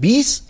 20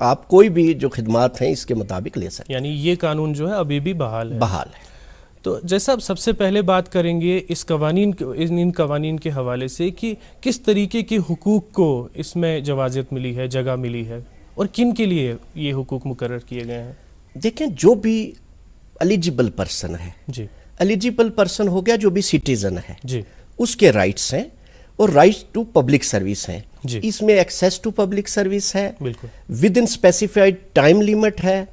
آپ کوئی بھی جو خدمات ہیں اس کے مطابق لے سکتے ہیں. یعنی یہ قانون جو ہے ابھی بھی بحال ہے. بحال ہے. تو جیسا سب سے پہلے بات کریں گے ان قوانین کے حوالے سے کہ کس طریقے کے حقوق کو اس میں جوازیت ملی ہے, جگہ ملی ہے, اور کن کے لیے یہ حقوق مقرر کیے گئے ہیں. دیکھیں, جو بھی ایلیجیبل پرسن ہے, جی, ایلیجیبل پرسن ہو گیا جو بھی سٹیزن ہے, جی, اس کے رائٹس ہیں اور رائٹس ٹو پبلک سروس ہیں. جی, اس میں ایکسیس ٹو پبلک سروس ہے, بالکل, with in specified time limit ہے,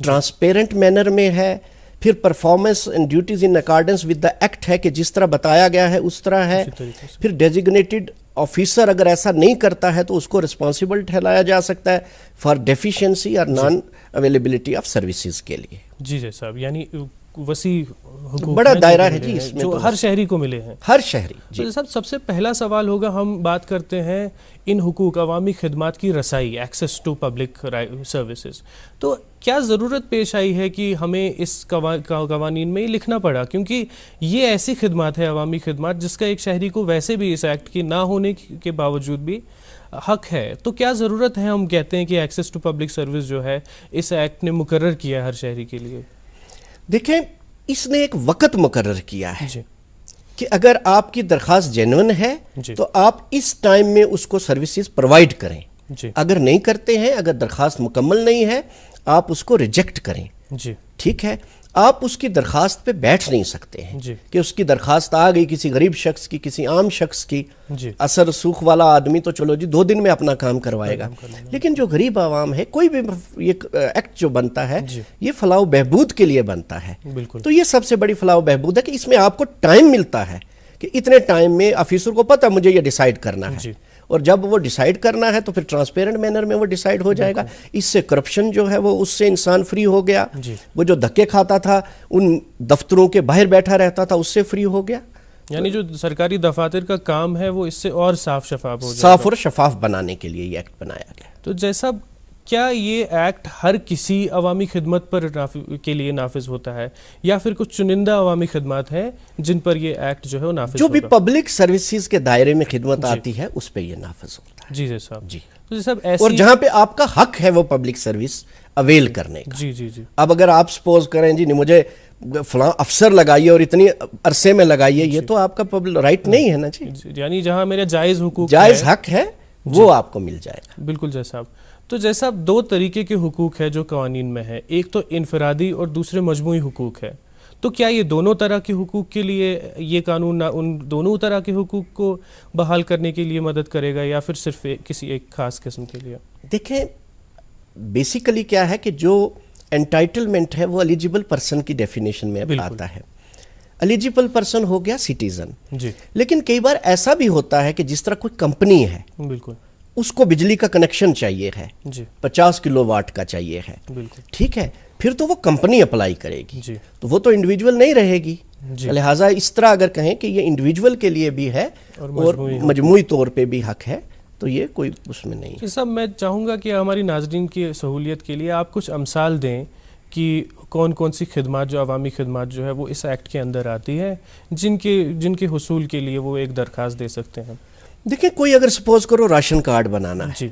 ٹرانسپیرنٹ مینر میں ہے, پھر performance and duties in accordance with the act ہے کہ جس طرح بتایا گیا ہے اس طرح ہے. پھر ڈیزیگنیٹڈ آفیسر اگر ایسا نہیں کرتا ہے تو اس کو رسپانسیبل ٹھہرایا جا سکتا ہے فار ڈیفیشنسی اور نان اویلیبلٹی آف سروسز کے لیے. جی جی صاحب, یعنی وسیع حقوق بڑا دائرہ ہے جی اس میں, جو ہر شہری کو ملے ہیں. ہر شہری. جی صاحب, سب سے پہلا سوال ہوگا, ہم بات کرتے ہیں ان حقوق, عوامی خدمات کی رسائی, ایکسیس ٹو پبلک سروسز. تو کیا ضرورت پیش آئی ہے کہ ہمیں اس قوانین میں لکھنا پڑا, کیونکہ یہ ایسی خدمات ہے, عوامی خدمات, جس کا ایک شہری کو ویسے بھی اس ایکٹ کی نہ ہونے کے باوجود بھی حق ہے. تو کیا ضرورت ہے, ہم کہتے ہیں کہ ایکسیس ٹو پبلک سروس جو ہے اس ایکٹ نے مقرر کیا ہر شہری کے لیے. دیکھیں, اس نے ایک وقت مقرر کیا ہے جی, کہ اگر آپ کی درخواست جینوئن ہے جی, تو آپ اس ٹائم میں اس کو سروسز پرووائڈ کریں. جی, اگر نہیں کرتے ہیں, اگر درخواست مکمل نہیں ہے, آپ اس کو ریجیکٹ کریں. جی, ٹھیک ہے, آپ اس کی درخواست پہ بیٹھ نہیں سکتے ہیں جی, کہ اس کی درخواست آ گئی کسی غریب شخص کی, کسی عام شخص کی, جی, اثر سوکھ والا آدمی تو چلو جی 2 دن میں اپنا کام کروائے گا, لیکن جو غریب عوام ہے, کوئی بھی یہ ایکٹ جو بنتا ہے جی, یہ فلاح و بہبود کے لیے بنتا ہے. بالکل, تو یہ سب سے بڑی فلاح و بہبود ہے کہ اس میں آپ کو ٹائم ملتا ہے کہ اتنے ٹائم میں آفیسر کو پتہ مجھے یہ ڈیسائیڈ کرنا ہے, جی, اور جب وہ ڈیسائیڈ کرنا ہے تو پھر ٹرانسپیرنٹ مینر میں وہ ڈیسائیڈ ہو جائے گا. اس سے کرپشن جو ہے وہ اس سے انسان فری ہو گیا. جی, وہ جو دھکے کھاتا تھا, ان دفتروں کے باہر بیٹھا رہتا تھا, اس سے فری ہو گیا. یعنی جو سرکاری دفاتر کا کام ہے وہ اس سے اور صاف شفاف ہو جائے گا. صاف اور شفاف بنانے کے لیے یہ ایکٹ بنایا گیا. تو جیسا, کیا یہ ایکٹ ہر کسی عوامی خدمت پر کے لیے نافذ ہوتا ہے, یا پھر کچھ چنندہ عوامی خدمات ہیں جن پر یہ ایکٹ جو ہے وہ نافذ جو بھی ہوگا؟ پبلک سروسز کے دائرے میں خدمت آتی ہے اس پہ یہ نافذ ہوتا ہے. جی جی صاحب. جی, تو جی صاحب ایسی, اور جہاں پہ آپ کا حق ہے وہ پبلک سروس اویل کرنے کا. جی جی جی, اب اگر آپ سپوز کریں جی مجھے فلاں افسر لگائیے اور اتنی عرصے میں لگائیے, یہ تو آپ کا رائٹ نہیں ہے نا جی. یعنی جہاں میرا جائز حقوق, جائز حق ہے, وہ آپ کو مل جائے گا. بالکل جی صاحب. تو جیسا 2 طریقے کے حقوق ہے جو قوانین میں ہے, ایک تو انفرادی اور دوسرے مجموعی حقوق ہے. تو کیا یہ دونوں طرح کے حقوق کے لیے یہ قانون ان دونوں طرح کے حقوق کو بحال کرنے کے لیے مدد کرے گا, یا پھر صرف کسی ایک خاص قسم کے لیے؟ دیکھیں, بیسیکلی کیا ہے کہ جو انٹائٹلمنٹ ہے وہ ایلیجیبل پرسن کی ڈیفینیشن میں آتا ہے. ایلیجیبل پرسن ہو گیا سٹیزن. جی, لیکن کئی بار ایسا بھی ہوتا ہے کہ جس طرح کوئی کمپنی ہے, بالکل, اس کو بجلی کا کنیکشن چاہیے ہے, جی, 50 کلو واٹ کا چاہیے ہے, بالکل, ٹھیک ہے, پھر تو وہ کمپنی اپلائی کرے گی, جی, تو وہ تو انڈیویجول نہیں رہے گی. جی, لہٰذا اس طرح اگر کہیں کہ یہ انڈیویجول کے لیے بھی ہے اور مجموعی طور پہ بھی حق ہے, تو یہ کوئی اس میں نہیں ہے. جی صاحب, میں چاہوں گا کہ ہماری ناظرین کی سہولیت کے لیے آپ کچھ امثال دیں کہ کون کون سی خدمات, جو عوامی خدمات جو ہے وہ اس ایکٹ کے اندر آتی ہے, جن کے حصول کے لیے وہ ایک درخواست دے سکتے ہیں. دیکھیں, کوئی اگر سپوز کرو راشن کارڈ بنانا ہے, جی,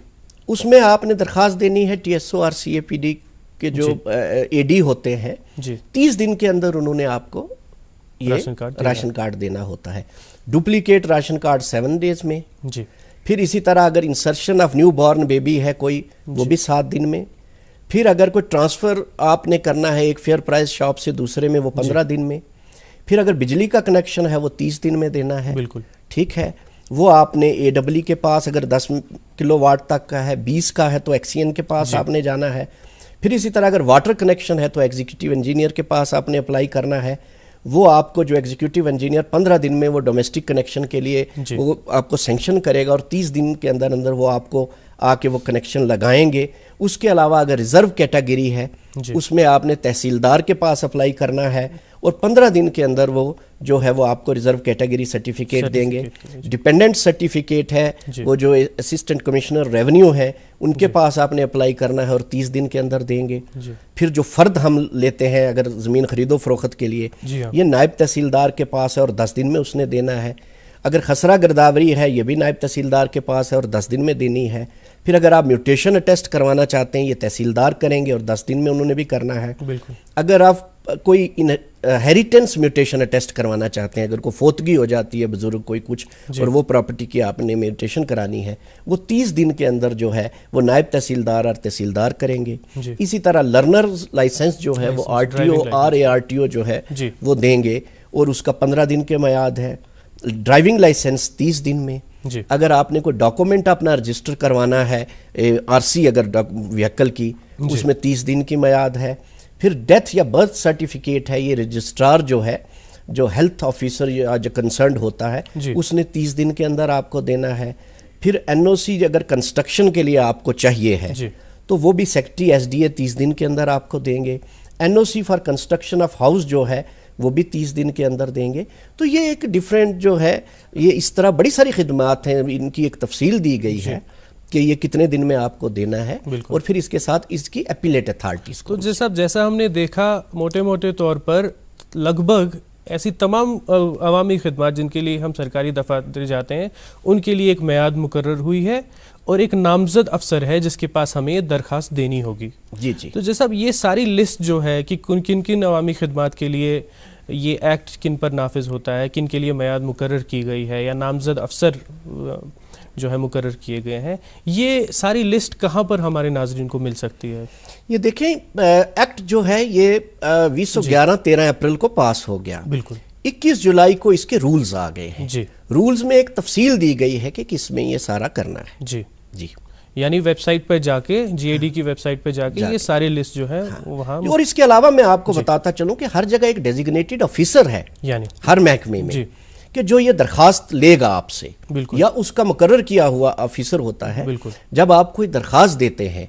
اس میں آپ نے درخواست دینی ہے TSO اور CAPD کے جو AD ہوتے ہیں, جی, 30 دن کے اندر انہوں نے آپ کو یہ راشن کارڈ دینا ہوتا ہے. ڈپلیکیٹ راشن کارڈ 7 ڈیز میں. جی, پھر اسی طرح اگر insertion of new born baby ہے کوئی, وہ بھی 7 دن میں. پھر اگر کوئی ٹرانسفر آپ نے کرنا ہے ایک فیئر پرائز شاپ سے دوسرے میں, وہ 15 دن میں. پھر اگر بجلی کا کنیکشن ہے وہ 30 دن میں دینا ہے. بالکل, ٹھیک ہے, وہ آپ نے AEE کے پاس اگر 10 کلو واٹ تک کا ہے, 20 کا ہے تو ایکسین کے پاس آپ نے جانا ہے. پھر اسی طرح اگر واٹر کنیکشن ہے تو ایگزیکٹو انجینئر کے پاس آپ نے اپلائی کرنا ہے. وہ آپ کو جو ایگزیکٹو انجینئر 15 دن میں وہ ڈومیسٹک کنیکشن کے لیے وہ آپ کو سینکشن کرے گا, اور 30 دن کے اندر وہ آپ کو آ کے وہ کنیکشن لگائیں گے. اس کے علاوہ اگر ریزرو کیٹیگری ہے, اس میں آپ نے تحصیلدار کے پاس اپلائی کرنا ہے, اور 15 دن کے اندر وہ جو ہے وہ آپ کو ریزرو کیٹیگری سرٹیفکیٹ دیں گے. ڈیپینڈنٹ سرٹیفکیٹ ہے, وہ جو اسسٹنٹ کمشنر ریونیو ہے ان کے پاس آپ نے اپلائی کرنا ہے اور 30 دن کے اندر دیں گے. پھر جو فرد ہم لیتے ہیں اگر زمین خرید و فروخت کے لیے, یہ نائب تحصیلدار کے پاس ہے اور 10 دن میں اس نے دینا ہے. اگر خسرہ گرداوری ہے, یہ بھی نائب تحصیلدار کے پاس ہے اور 10 دن میں دینی ہے. پھر اگر آپ میوٹیشن ٹیسٹ کروانا چاہتے ہیں یہ تحصیلدار کریں گے اور 10 دن میں انہوں نے بھی کرنا ہے. بالکل. اگر آپ کوئی ہیریٹنس میوٹیشن ٹیسٹ کروانا چاہتے ہیں, اگر کوئی فوتگی ہو جاتی ہے بزرگ کوئی کچھ اور وہ پراپرٹی کی آپ نے میوٹیشن کرانی ہے, وہ 30 دن کے اندر جو ہے وہ نائب تحصیلدار اور تحصیلدار کریں گے. اسی طرح لرنر لائسنس جو ہے وہ RTO RARTO جو ہے وہ دیں گے اور اس کا 15 دن کے میعاد ہے. ڈرائیونگ لائسنس 30 دن میں. اگر آپ نے کوئی ڈاکومنٹ اپنا رجسٹر کروانا ہے RC اگر وہیکل کی, اس میں 30 دن کی میعاد ہے. پھر ڈیتھ یا برتھ سرٹیفکیٹ ہے, یہ رجسٹرار جو ہے جو ہیلتھ آفیسر یا جو کنسرنڈ ہوتا ہے اس نے 30 دن کے اندر آپ کو دینا ہے. پھر NOC اگر کنسٹرکشن کے لیے آپ کو چاہیے ہے تو وہ بھی سیکرٹری SDA 30 دن کے اندر آپ کو دیں گے. NOC for construction of house جو ہے وہ بھی 30 دن کے اندر دیں گے. تو یہ ایک ڈیفرنٹ جو ہے یہ اس طرح بڑی ساری خدمات ہیں, ان کی ایک تفصیل دی گئی ہے کہ یہ کتنے دن میں آپ کو دینا ہے اور پھر اس کے ساتھ اس کی اپیلیٹ اتھارٹیز کو. تو جیسا ہم نے دیکھا موٹے موٹے طور پر لگ بھگ ایسی تمام عوامی خدمات جن کے لیے ہم سرکاری دفاتر جاتے ہیں ان کے لیے ایک میعاد مقرر ہوئی ہے اور ایک نامزد افسر ہے جس کے پاس ہمیں یہ درخواست دینی ہوگی. جی. تو جیسا یہ ساری لسٹ جو ہے کہ کن کن عوامی خدمات کے لیے یہ ایکٹ کن پر نافذ ہوتا ہے, کن کے لیے میعاد مقرر کی گئی ہے یا نامزد افسر جو ہے مقرر کیے گئے ہیں, یہ ساری لسٹ کہاں پر ہمارے ناظرین کو مل سکتی ہے؟ یہ دیکھیں ایکٹ جو ہے یہ 2011 13 اپریل کو پاس ہو گیا. بالکل. 21 جولائی کو اس کے رولز آ گئے ہیں. رولز میں ایک تفصیل دی گئی ہے کہ کس میں یہ سارا کرنا ہے. جی یعنی ویب سائٹ پہ جا کے GAD کی ویب سائٹ پہ جا کے یہ ساری لسٹ جو ہے وہاں. اور اس کے علاوہ میں آپ کو بتاتا چلوں کہ ہر جگہ ایک ڈیزیگنیٹڈ آفیسر ہے یعنی ہر محکمے میں کہ جو یہ درخواست لے گا آپ سے یا اس کا مقرر کیا ہوا آفیسر ہوتا ہے. جب آپ کوئی درخواست دیتے ہیں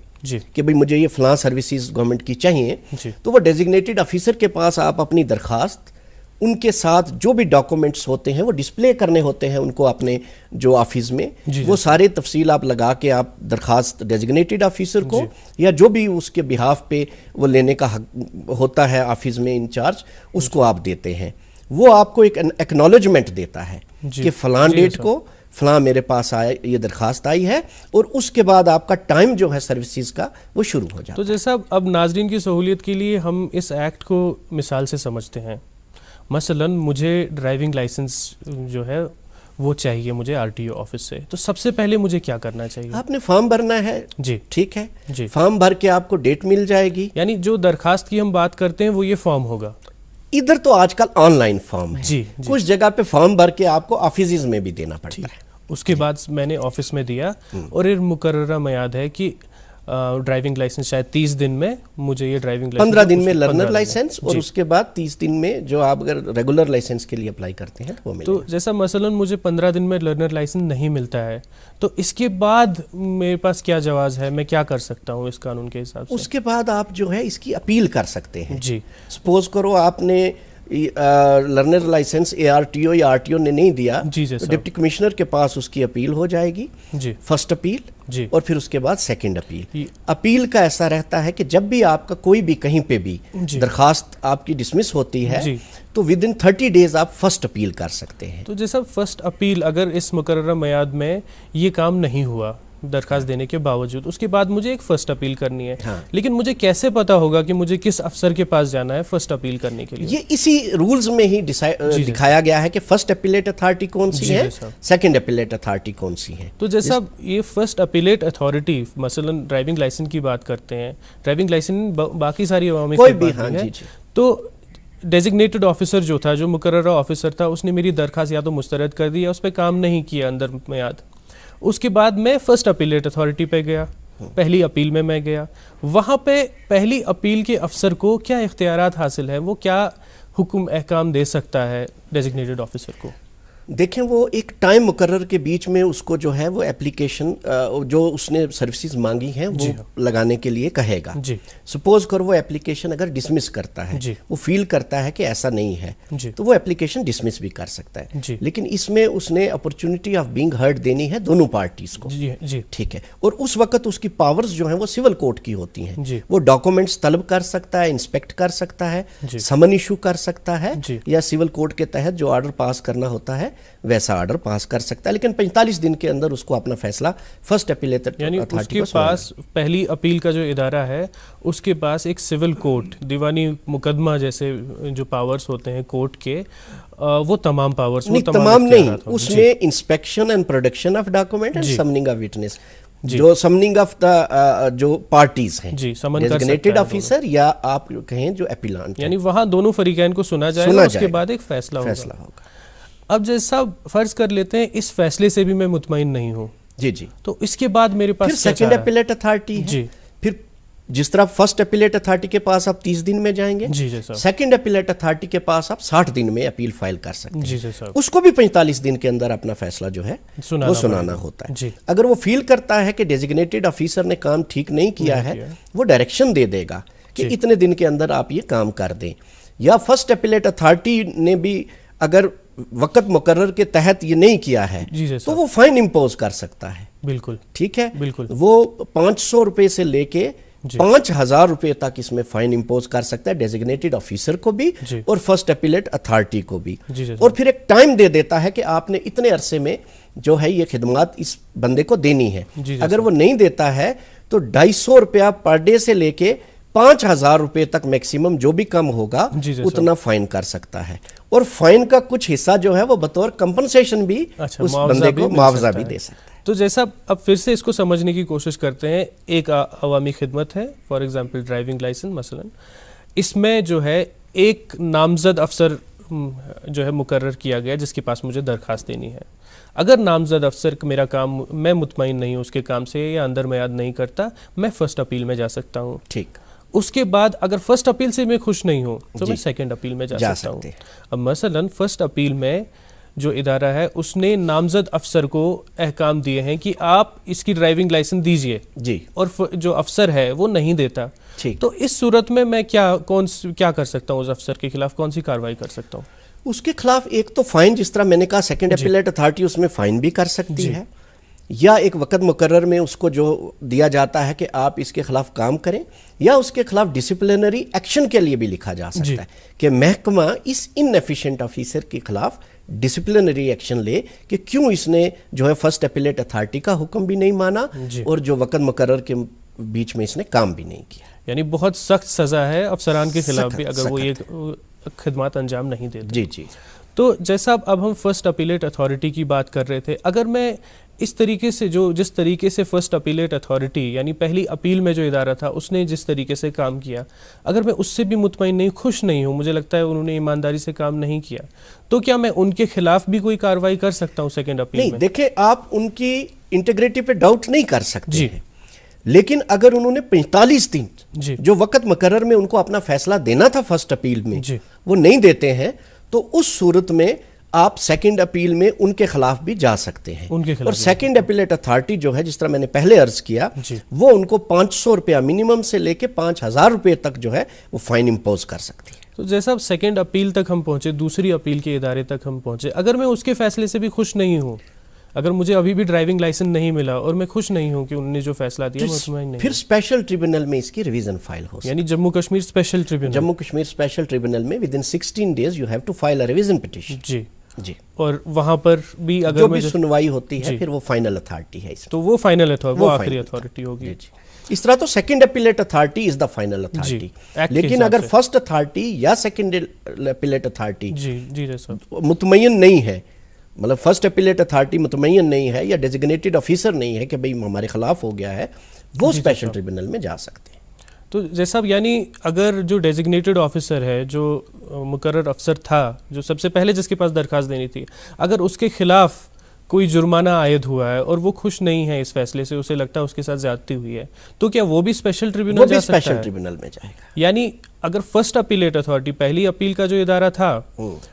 کہ بھئی مجھے یہ فلاں سروسز گورنمنٹ کی چاہیے تو وہ ڈیزیگنیٹڈ آفیسر کے پاس آپ اپنی درخواست ان کے ساتھ جو بھی ڈاکومنٹس ہوتے ہیں وہ ڈسپلے کرنے ہوتے ہیں ان کو اپنے جو آفس میں. وہ سارے تفصیل آپ لگا کے آپ درخواست ڈیزیگنیٹڈ آفیسر کو یا جو بھی اس کے بہاف پہ وہ لینے کا حق ہوتا ہے آفس میں انچارج اس کو آپ دیتے ہیں. وہ آپ کو ایک ایکنالوجمنٹ دیتا ہے کہ فلاں ڈیٹ کو فلاں میرے پاس آئے یہ درخواست آئی ہے اور اس کے بعد آپ کا ٹائم جو ہے سروسز کا وہ شروع ہو جاتا ہے. تو جیسا اب ناظرین کی سہولیت کے لیے ہم اس ایکٹ کو مثال سے سمجھتے ہیں. مثلا مجھے ڈرائیونگ لائسنس جو ہے وہ چاہیے مجھے RTO آفس سے, تو سب سے پہلے مجھے کیا کرنا چاہیے؟ آپ نے فارم بھرنا ہے. ٹھیک ہے. فارم بھر کے آپ کو ڈیٹ مل جائے گی. یعنی جو درخواست کی ہم بات کرتے ہیں وہ یہ فارم ہوگا. ادھر تو آج کل آن لائن فارم ہے. کچھ جگہ پہ فارم بھر کے آپ کو آفیسز میں بھی دینا پڑتا ہے. اس کے بعد میں نے آفس میں دیا اور ایک مقررہ میعاد ہے کہ ڈرائیونگ لائسنس شاید 30 دن میں مجھے یہ ڈرائیونگ لائسنس 15 دن میں لرنر لائسنس اور اس کے بعد 30 دن میں جو آپ اگر ریگولر لائسنس کے لیے اپلائی کرتے ہیں تو وہ ملے گا. تو جیسا مثلا مجھے 15 دن میں لرنر لائسنس نہیں ملتا ہے تو اس کے بعد میرے پاس کیا جواز ہے, میں کیا کر سکتا ہوں اس قانون کے حساب سے؟ اس کے بعد آپ جو ہے اس کی اپیل کر سکتے ہیں. سپوز کرو آپ نے لرنر لائسنس ARTO یا RTO نے نہیں دیا تو ڈپٹی کمشنر کے پاس اس کی اپیل ہو جائے گی. فرسٹ اپیل اور پھر اس کے بعد سیکنڈ اپیل. اپیل کا ایسا رہتا ہے کہ جب بھی آپ کا کوئی بھی کہیں پہ بھی درخواست آپ کی ڈسمس ہوتی ہے تو ود ان 30 days آپ فرسٹ اپیل کر سکتے ہیں. تو جیسا فرسٹ اپیل اگر اس مقررہ میعاد میں یہ کام نہیں ہوا درخواست دینے کے باوجود, اس کے بعد مجھے ایک فرسٹ اپیل کرنی ہے, لیکن مجھے کیسے پتا ہوگا کہ مجھے کس افسر کے پاس جانا ہے فرسٹ اپیل کرنے کے لیے؟ یہ اسی رولز میں ہی دکھایا گیا ہے کہ فرسٹ اپیلیٹ اتھارٹی کون سی ہے, سیکنڈ اپیلیٹ اتھارٹی کون سی ہے. تو جیسا یہ فرسٹ اپیلیٹ اتھارٹی مثلا ڈرائیونگ لائسنس کی بات کرتے ہیں, ڈرائیونگ لائسنس باقی ساری عوامی خدمات ہیں, تو ڈیزگنیٹڈ آفیسر جو تھا, جو مقررہ آفیسر تھا, اس نے میری درخواست یا تو مسترد کر دی یا اس پہ کام نہیں کیا اندر میعاد. اس کے بعد میں فرسٹ اپیلیٹ اتھارٹی پہ گیا, پہلی اپیل میں گیا. وہاں پہ پہلی اپیل کے افسر کو کیا اختیارات حاصل ہے, وہ کیا حکم احکام دے سکتا ہے ڈیزگنیٹڈ آفیسر کو؟ دیکھیں وہ ایک ٹائم مقرر کے بیچ میں اس کو جو ہے وہ اپلیکیشن جو اس نے سروسز مانگی ہیں وہ لگانے کے لیے کہے گا. سپوز کرو وہ اپلیکیشن اگر ڈسمس کرتا ہے, وہ فیل کرتا ہے کہ ایسا نہیں ہے تو وہ اپلیکیشن ڈسمس بھی کر سکتا ہے. لیکن اس میں اس نے اپرچونٹی آف بینگ ہرڈ دینی ہے دونوں پارٹیز کو. ٹھیک ہے. اور اس وقت اس کی پاورز جو ہیں وہ سول کورٹ کی ہوتی ہیں. وہ ڈاکومنٹس طلب کر سکتا ہے, انسپیکٹ کر سکتا ہے, سمن ایشو کر سکتا ہے, یا سول کورٹ کے تحت جو آرڈر پاس کرنا ہوتا ہے ویسا آرڈر پاس کر سکتا ہے، لیکن 45 دن کے اندر اس کو اپنا فیصلہ فرسٹ اپیلیٹ یعنی اس کے پاس پہلی اپیل کا جو ادارہ ہے اس کے پاس ایک سول کورٹ، دیوانی مقدمہ جیسے جو پاورز ہوتے ہیں کورٹ کے، وہ تمام پاورز تمام نہیں، اس میں inspection and production of document and summoning of witness, جو سمننگ آف دا جو پارٹیز ہیں، ڈیزگنیٹڈ آفیسر یا آپ کہیں جو اپیلانٹ، یعنی وہاں دونوں فریقین کو سنا جائے گا، اس کے بعد ایک فیصلہ ہوگا۔ اب جیسا فرض کر لیتے ہیں اس فیصلے سے بھی میں مطمئن نہیں ہوں، جی جی، تو اس کے بعد میرے پاس سیکنڈ اپیلیٹ اتھارٹی ہے، پھر جس طرح فرسٹ اپیلیٹ اتھارٹی کے پاس آپ 30 دن میں جائیں گے، سیکنڈ اپیلیٹ اتھارٹی کے پاس آپ 60 دن میں اپیل فائل کر سکتے ہیں، اس کو بھی 45 دن کے اندر اپنا فیصلہ جو ہے وہ سنانا ہوتا ہے۔ اگر وہ فیل کرتا ہے کہ ڈیزگنیٹڈ آفیسر نے کام ٹھیک نہیں کیا ہے، وہ ڈائریکشن دے دے گا کہ اتنے دن کے اندر آپ یہ کام کر دیں، یا فرسٹ اپیلیٹ اتھارٹی نے بھی اگر وقت مقرر کے تحت یہ نہیں کیا ہے تو وہ فائن امپوز کر سکتا ہے، بالکل ٹھیک ہے، وہ 500 روپے سے لے کے 5000 روپے تک اس میں فائن امپوز کر سکتا ہے، ڈیزگنیٹڈ آفیسر کو بھی اور فرسٹ اپیلیٹ اتھارٹی کو بھی، اور پھر ایک ٹائم دے دیتا ہے کہ آپ نے اتنے عرصے میں جو ہے یہ خدمات اس بندے کو دینی ہے۔ اگر وہ نہیں دیتا ہے تو 250 روپیہ پر ڈے سے لے کے 5000 روپے تک میکسیمم جو بھی کم ہوگا اتنا فائن کر سکتا ہے، اور فائن کا کچھ حصہ جو ہے وہ بطور کمپنسیشن بھی اس بندے کو معاوضہ بھی دے سکتا ہے۔ تو جیسا اب پھر سے اس کو سمجھنے کی کوشش کرتے ہیں، ایک عوامی خدمت ہے، فار ایگزامپل ڈرائیونگ لائسنس مثلا، اس میں جو ہے ایک نامزد افسر جو ہے مقرر کیا گیا جس کے پاس مجھے درخواست دینی ہے۔ اگر نامزد افسر میرا کام میں مطمئن نہیں ہوں اس کے کام سے یا اندر میعاد نہیں کرتا، میں فرسٹ اپیل میں جا سکتا ہوں، ٹھیک۔ اس کے بعد اگر فرسٹ اپیل سے میں خوش نہیں ہوں تو میں سیکنڈ اپیل میں جا سکتا ہوں۔ اب مثلا فرسٹ اپیل میں جو ادارہ ہے اس نے نامزد افسر کو احکام دیے ہیں کہ آپ اس کی ڈرائیونگ لائسنس دیجئے، جی، اور جو افسر ہے وہ نہیں دیتا، تو اس صورت میں کیا کر سکتا ہوں؟ اس افسر کے خلاف کون سی کارروائی کر سکتا ہوں؟ اس کے خلاف ایک تو فائن، جس طرح میں نے کہا سیکنڈ اپیلیٹ اتھارٹی اس میں فائن بھی کر سکتی ہے، یا ایک وقت مقرر میں اس کو جو دیا جاتا ہے کہ آپ اس کے خلاف کام کریں، یا اس کے خلاف ڈسپلنری ایکشن کے لیے بھی لکھا جا سکتا ہے کہ محکمہ اس ان ایفیشینٹ آفیسر کے خلاف ڈسپلنری ایکشن لے کہ کیوں اس نے جو ہے فرسٹ اپیلیٹ اتھارٹی کا حکم بھی نہیں مانا اور جو وقت مقرر کے بیچ میں اس نے کام بھی نہیں کیا۔ یعنی بہت سخت سزا ہے افسران کے خلاف بھی اگر وہ یہ خدمات انجام نہیں دیتے۔ جی جی۔ تو جیسا اب ہم فرسٹ اپیلیٹ اتھارٹی کی بات کر رہے تھے، اگر میں اس طریقے سے جس طریقے سے فرسٹ اپیلیٹ اتھارٹی یعنی پہلی اپیل میں جو ادارہ تھا اس نے جس طریقے سے کام کیا، اگر میں اس سے بھی مطمئن نہیں، خوش نہیں ہوں، مجھے لگتا ہے انہوں نے ایمانداری سے کام نہیں کیا، تو کیا میں ان کے خلاف بھی کوئی کارروائی کر سکتا ہوں سیکنڈ اپیل میں؟ نہیں، دیکھیں آپ ان کی انٹیگریٹی پہ ڈاؤٹ نہیں کر سکتے ہیں، لیکن اگر انہوں نے 45 دن جو وقت مقرر میں ان کو اپنا فیصلہ دینا تھا فرسٹ اپیل میں وہ نہیں دیتے ہیں، تو اس صورت میں آپ سیکنڈ اپیل میں ان کے خلاف بھی جا سکتے ہیں، اور سیکنڈ اپیلیٹ اتھارٹی جو ہے جس طرح میں نے پہلے عرض کیا وہ ان کو 500 روپیہ منیمم سے لے کے 5000 روپے تک جو ہے وہ فائن امپوز کر سکتی ہے۔ تو جیسا اب سیکنڈ اپیل تک ہم پہنچے، دوسری اپیل کے ادارے تک ہم پہنچے، اگر میں اس کے فیصلے سے بھی خوش نہیں ہوں، اگر مجھے ابھی بھی ڈرائیونگ لائسنس نہیں ملا اور میں خوش نہیں ہوں کہ انہوں نے جو فیصلہ دیا مطمئن نہیں، پھر اسپیشل ٹریبونل میں اس کی ریویژن فائل ہو سکتی ہے، یعنی Jammu Kashmir special tribunal, Jammu Kashmir special tribunal میں within 16 days you have to file a revision petition, جی جی، اور وہاں پر بھی اگر جو بھی سنوائی ہوتی ہے پھر وہ فائنل اتھارٹی ہے، تو وہ فائنل اتھارٹی، وہ آخری اتھارٹی ہوگی۔ اس طرح تو second appellate authority is the final authority, لیکن اگر فرسٹ اتھارٹی یا سیکنڈ اپیلیٹ اتھارٹی مطمئن نہیں ہے، مطلب فرسٹ اپیلیٹ اتھارٹی مطمئن نہیں ہے یا ڈیزگنیٹڈ آفیسر نہیں ہے کہ بھئی ہمارے خلاف ہو گیا ہے، وہ اسپیشل ٹریبونل میں جا سکتے ہیں۔ تو جیسا یعنی اگر جو ڈیزگنیٹڈ آفیسر ہے، جو مقرر افسر تھا، جو سب سے پہلے جس کے پاس درخواست دینی تھی، اگر اس کے خلاف کوئی جرمانہ عائد ہوا ہے اور وہ خوش نہیں ہے اس فیصلے سے، اسے لگتا ہے اس کے ساتھ زیادتی ہوئی ہے، تو کیا وہ بھی اسپیشل ٹریبونل جا سکتا ہے؟ اسپیشل ٹریبونل میں جائے گا۔ یعنی اگر فرسٹ اپیلیٹ اتھارٹی پہلی اپیل کا جو ادارہ تھا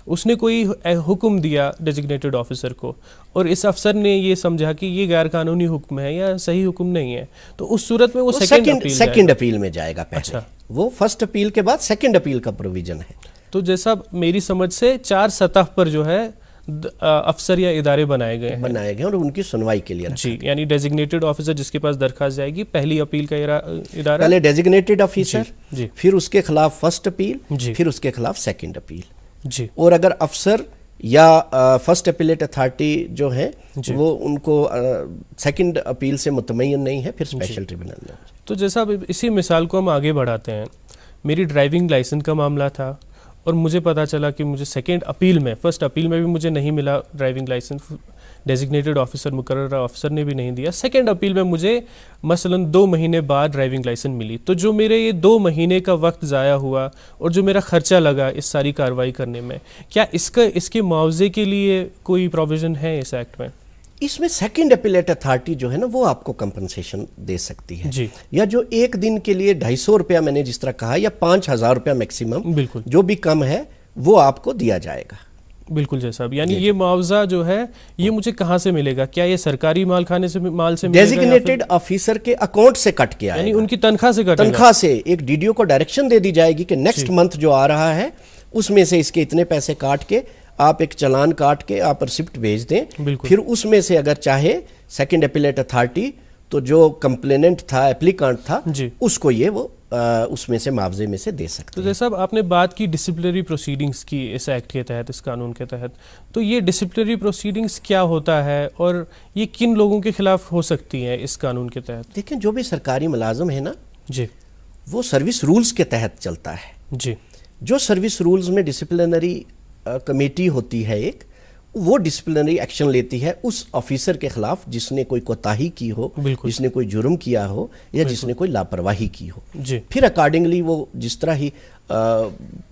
اس نے کوئی حکم دیا ڈیزگنیٹڈ آفیسر کو اور اس افسر نے یہ سمجھا کہ یہ غیر قانونی حکم ہے یا صحیح حکم نہیں ہے، تو اس صورت میں وہ سیکنڈ اپیل میں جائے گا پہلے، وہ فرسٹ اپیل کے بعد سیکنڈ اپیل کا پروویژن ہے۔ تو جیسا میری سمجھ سے 4 سطح پر جو ہے افسر یا ادارے بنائے گئے ہیں اور ان کی سنوائی کے لیے، جی، یعنی ڈیزگنیٹڈ آفیسر جس کے پاس درخواست جائے گی، پہلی اپیل کا ادارہ، پہلے ڈیزگنیٹڈ آفیسر، پھر اس کے خلاف فرسٹ اپیل، پھر اس کے خلاف سیکنڈ اپیل، اور اگر افسر یا فرسٹ اپیلیٹ اتھارٹی جو ہے وہ ان کو سیکنڈ اپیل سے مطمئن نہیں ہے، پھر اسپیشل ٹریبونل میں. تو جیسا اب اسی مثال کو ہم آگے بڑھاتے ہیں، میری ڈرائیونگ لائسنس کا معاملہ تھا اور مجھے پتہ چلا کہ مجھے سیکنڈ اپیل میں، فرسٹ اپیل میں بھی مجھے نہیں ملا ڈرائیونگ لائسنس، ڈیزگنیٹڈ آفیسر مقررہ آفیسر نے بھی نہیں دیا، سیکنڈ اپیل میں مجھے مثلاً 2 مہینے بعد ڈرائیونگ لائسنس ملی. تو جو میرے یہ 2 مہینے کا وقت ضائع ہوا اور جو میرا خرچہ لگا اس ساری کارروائی کرنے میں، کیا اس کے معاوضے کے لیے کوئی پروویژن ہے اس ایکٹ میں؟ اس میں سیکنڈ اپیلیٹ اتھارٹی جو ہے نا وہ آپ کو کمپنسیشن دے سکتی ہے جی. یا جو ایک دن کے لیے 250 روپیہ میں نے جس طرح کہا، یا 5000 روپیہ میکسیمم، بالکل جو بھی کم ہے وہ آپ کو دیا جائے گا. بالکل جیسا یعنی یہ معاوضہ جو ہے یہ مجھے کہاں سے ملے گا؟ کیا یہ سرکاری مال خانے سے مال سے ملے گا؟ ڈیزگنیٹڈ آفیسر کے اکاؤنٹ سے کٹ کے آئے یعنی گا، ان کی تنخواہ سے کٹے گا؟ تنخواہ سے. ایک ڈی ڈی او کو ڈائریکشن دے دی جائے گی کہ نیکسٹ منتھ جو آ رہا ہے اس میں سے اس کے اتنے پیسے کاٹ کے آپ ایک چلان کاٹ کے آپ ریسپٹ بھیج دیں. پھر اس میں سے اگر چاہے سیکنڈ اپیلیٹ اتھارٹی تو جو کمپلیننٹ تھا، اپلیکانٹ تھا، اس کو یہ وہ اس میں سے معاوضے میں سے دے سکتے ہیں. تو جیسا آپ نے بات کی ڈسپلنری پروسیڈنگز کی اس ایکٹ کے تحت، اس قانون کے تحت، تو یہ ڈسپلنری پروسیڈنگز کیا ہوتا ہے اور یہ کن لوگوں کے خلاف ہو سکتی ہیں اس قانون کے تحت؟ دیکھیں جو بھی سرکاری ملازم ہے نا جی وہ سروس رولز کے تحت چلتا ہے. جی. جو سروس رولز میں ڈسپلنری کمیٹی ہوتی ہے ایک، وہ ڈسپلنری ایکشن لیتی ہے اس آفیسر کے خلاف جس نے کوئی کوتاہی کی ہو، جس نے کوئی جرم کیا ہو یا جس نے کوئی لاپرواہی کی ہو. جی. پھر اکارڈنگلی وہ جس طرح ہی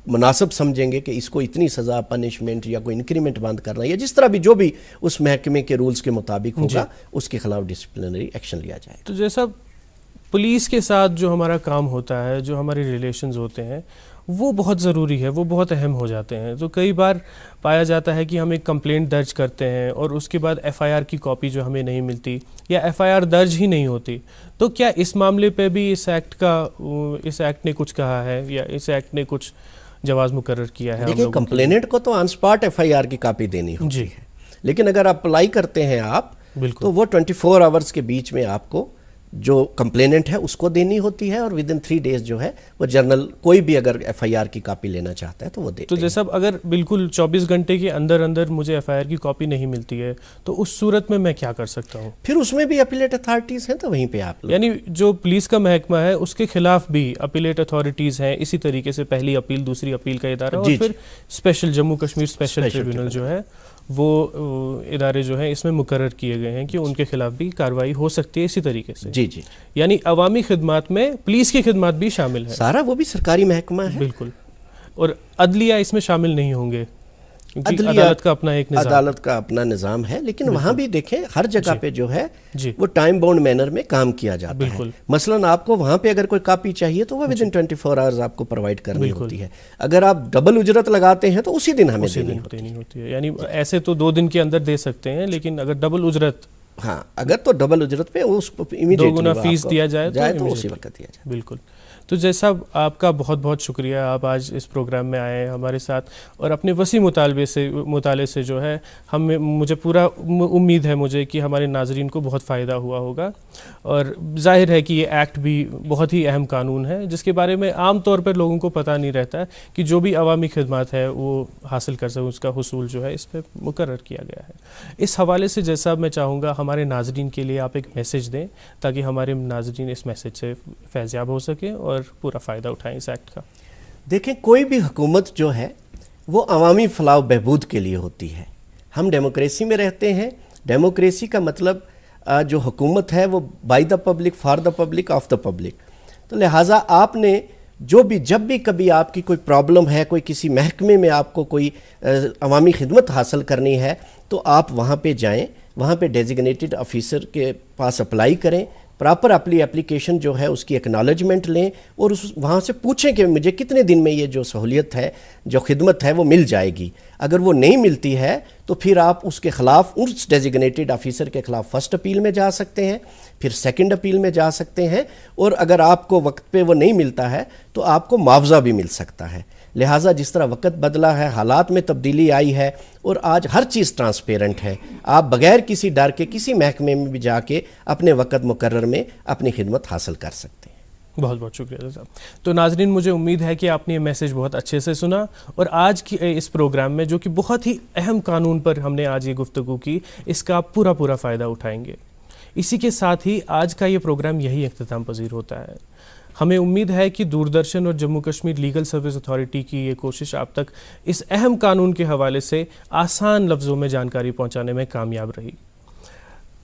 مناسب سمجھیں گے کہ اس کو اتنی سزا، پنشمنٹ یا کوئی انکریمنٹ بند کرنا، یا جس طرح بھی جو بھی اس محکمے کے رولز کے مطابق ہوگا اس کے خلاف ڈسپلنری ایکشن لیا جائے گا. تو جیسا پولیس کے ساتھ جو ہمارا کام ہوتا ہے، جو ہمارے ریلیشنز ہوتے ہیں، وہ بہت ضروری ہے، وہ بہت اہم ہو جاتے ہیں. تو کئی بار پایا جاتا ہے کہ ہم ایک کمپلینٹ درج کرتے ہیں اور اس کے بعد ایف آئی آر کی کاپی جو ہمیں نہیں ملتی یا ایف آئی آر درج ہی نہیں ہوتی. تو کیا اس معاملے پہ بھی اس ایکٹ نے کچھ کہا ہے یا اس ایکٹ نے کچھ جواز مقرر کیا ہے؟ دیکھیں کمپلیننٹ کو تو آن سپاٹ ایف آئی آر کی کاپی دینی ہوتی ہے، لیکن اگر اپلائی کرتے ہیں آپ تو وہ 24 آورز کے بیچ میں آپ کو جو کمپلیننٹ ہے اس کو دینی ہوتی ہے، اور ودن 3 days جو ہے وہ جرنل کوئی بھی اگر ایف آئی آر کی کاپی لینا چاہتا ہے تو وہ دیتے ہیں. تو جیسا اگر بالکل 24 گھنٹے کے اندر مجھے ایف آئی آر کی کاپی نہیں ملتی ہے تو اس صورت میں کیا کر سکتا ہوں؟ پھر اس میں بھی اپیلیٹ اتھارٹیز ہیں، تو وہیں پہ آپ یعنی جو پولیس کا محکمہ ہے اس کے خلاف بھی اپیلیٹ اتھارٹیز ہیں، اسی طریقے سے پہلی اپیل، دوسری اپیل کا ادارہ، اور پھر special Jammu Kashmir special tribunal جو ہے وہ ادارے جو ہیں اس میں مقرر کیے گئے ہیں کہ ان کے خلاف بھی کارروائی ہو سکتی ہے اسی طریقے سے. جی جی. یعنی عوامی خدمات میں پولیس کی خدمات بھی شامل ہے. سارا وہ بھی سرکاری محکمہ ہے. بالکل. اور عدلیہ اس میں شامل نہیں ہوں گے کیونکہ عدالت کا اپنا ایک نظام، عدالت کا اپنا نظام ہے، لیکن وہاں بھی دیکھیں ہر جگہ پہ جو ہے وہ ٹائم باؤنڈ مینر میں کام کیا جاتا ہے. مثلاً آپ کو وہاں پہ اگر کوئی کاپی چاہیے تو وہ ودن 24 آورز آپ کو پرووائڈ کرنی ہوتی ہے. اگر آپ ڈبل اجرت لگاتے ہیں تو اسی دن ہمیں دینی ہوتی ہے. یعنی ایسے تو 2 دن کے اندر دے سکتے ہیں، لیکن اگر ڈبل اجرت، ہاں اگر تو ڈبل اجرت پہ اس کو 2 گنا فیس دیا جائے تو اسی وقت دیا جائے. بالکل. تو جیسا آپ کا بہت بہت شکریہ، آپ آج اس پروگرام میں آئے ہمارے ساتھ اور اپنے وسیع مطالعے سے جو ہے مجھے پورا امید ہے مجھے کہ ہمارے ناظرین کو بہت فائدہ ہوا ہوگا. اور ظاہر ہے کہ یہ ایکٹ بھی بہت ہی اہم قانون ہے جس کے بارے میں عام طور پر لوگوں کو پتہ نہیں رہتا کہ جو بھی عوامی خدمات ہے وہ حاصل کر سکیں، اس کا حصول جو ہے اس پہ مقرر کیا گیا ہے. اس حوالے سے جیسا میں چاہوں گا ہمارے ناظرین کے لیے آپ ایک میسج دیں تاکہ ہمارے ناظرین اس میسج سے فیضیاب ہو سکیں اور پورا فائدہ اٹھائیں اس ایکٹ کا. دیکھیں کوئی بھی حکومت جو ہے وہ عوامی فلاح و بہبود کے لیے ہوتی ہے. ہم ڈیموکریسی میں رہتے ہیں. ڈیموکریسی کا مطلب جو حکومت ہے وہ by the public, for the public, of the public. تو لہٰذا آپ نے جب بھی کبھی آپ کی کوئی پرابلم ہے، کوئی کسی محکمے میں آپ کو کوئی عوامی خدمت حاصل کرنی ہے تو آپ وہاں پہ جائیں، وہاں پہ ڈیزگنیٹڈ آفیسر کے پاس اپلائی کریں، پراپر اپنی اپلیکیشن جو ہے اس کی ایکنالجمنٹ لیں اور وہاں سے پوچھیں کہ مجھے کتنے دن میں یہ جو سہولیت ہے، جو خدمت ہے وہ مل جائے گی. اگر وہ نہیں ملتی ہے تو پھر آپ اس کے خلاف، اس ڈیزگنیٹڈ آفیسر کے خلاف فرسٹ اپیل میں جا سکتے ہیں، پھر سیکنڈ اپیل میں جا سکتے ہیں، اور اگر آپ کو وقت پہ وہ نہیں ملتا ہے تو آپ کو معاوضہ بھی مل سکتا ہے. لہٰذا جس طرح وقت بدلا ہے، حالات میں تبدیلی آئی ہے اور آج ہر چیز ٹرانسپیرنٹ ہے، آپ بغیر کسی ڈر کے کسی محکمے میں بھی جا کے اپنے وقت مقرر میں اپنی خدمت حاصل کر سکتے ہیں. بہت بہت شکریہ صاحب. تو ناظرین مجھے امید ہے کہ آپ نے یہ میسیج بہت اچھے سے سنا اور آج کی اس پروگرام میں جو کہ بہت ہی اہم قانون پر ہم نے آج یہ گفتگو کی اس کا آپ پورا فائدہ اٹھائیں گے. اسی کے ساتھ ہی آج کا یہ پروگرام یہی اختتام پذیر ہوتا ہے. ہمیں امید ہے کہ دوردرشن اور Jammu Kashmir legal service authority کی یہ کوشش آپ تک اس اہم قانون کے حوالے سے آسان لفظوں میں جانکاری پہنچانے میں کامیاب رہی.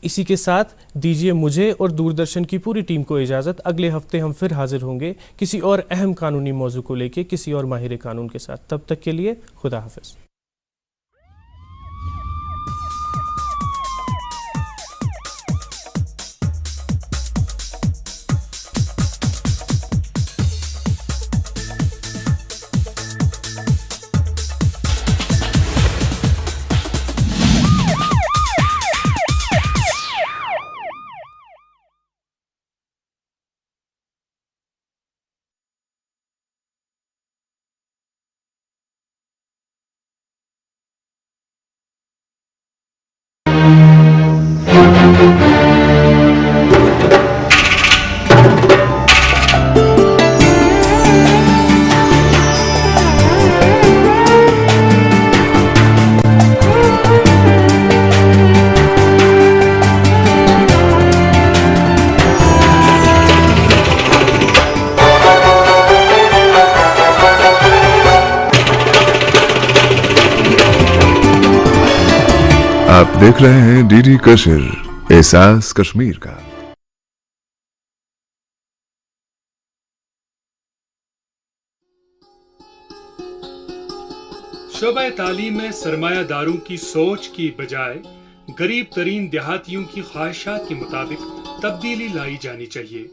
اسی کے ساتھ دیجیے مجھے اور دوردرشن کی پوری ٹیم کو اجازت. اگلے ہفتے ہم پھر حاضر ہوں گے کسی اور اہم قانونی موضوع کو لے کے کسی اور ماہر قانون کے ساتھ. تب تک کے لیے خدا حافظ. آپ دیکھ رہے ہیں ڈی ڈی کشر احساس کشمیر کا. شعبہ تعلیم میں سرمایہ داروں کی سوچ کی بجائے غریب ترین دیہاتیوں کی خواہشات کے مطابق تبدیلی لائی جانی چاہیے.